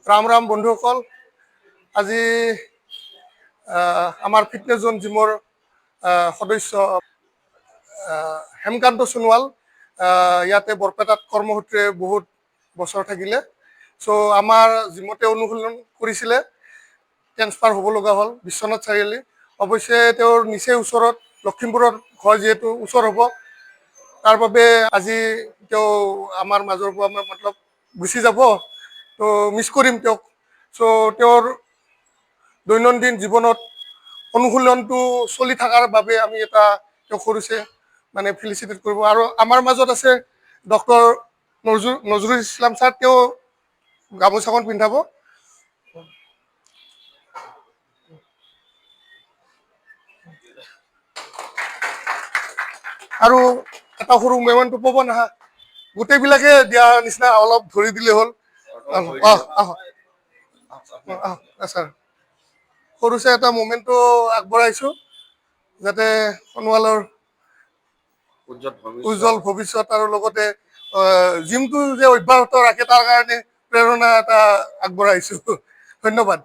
ৰাম ৰাম বন্ধুসকল, আজি আমাৰ ফিটনেছ জোন জিমৰ সদস্য হেমকান্ত সোণোৱাল ইয়াতে বৰপেটাত কৰ্মসূত্ৰে বহুত বছৰ থাকিলে। চ' আমাৰ জিমতে অনুশীলন কৰিছিলে, ট্ৰেন্সফাৰ হ'ব লগা হ'ল বিশ্বনাথ চাৰিআলি। অৱশ্যে তেওঁৰ নিচে ওচৰত লখিমপুৰৰ ঘৰ, যিহেতু ওচৰ হ'ব, তাৰ বাবে আজি তেওঁ আমাৰ মাজৰ পৰা মতলব গুচি যাব। তো মিছ কৰিম তেওঁক। চ' তেওঁৰ দৈনন্দিন জীৱনত অনুশীলনটো চলি থকাৰ বাবে আমি এটা তেওঁক সৰুছে মানে ফেলিচিটেট কৰিব। আৰু আমাৰ মাজত আছে ডক্টৰ নজৰুল ইছলাম ছাৰ, তেওঁ গামোচাখন পিন্ধাব। আৰু এটা সৰু মেমেণ্টটো পাব নাহা, গোটেইবিলাকে দিয়া নিচিনা অলপ ধৰি দিলে হ'ল। ছাৰ সৰুছে এটা মুমেণ্টটো আগবঢ়াইছোঁ, যাতে সোণোৱালৰ উজ্জ্বল ভৱিষ্যত আৰু লগতে জিমটো যে অব্যাহত ৰাখে তাৰ কাৰণে প্ৰেৰণা এটা আগবঢ়াইছোঁ। ধন্যবাদ।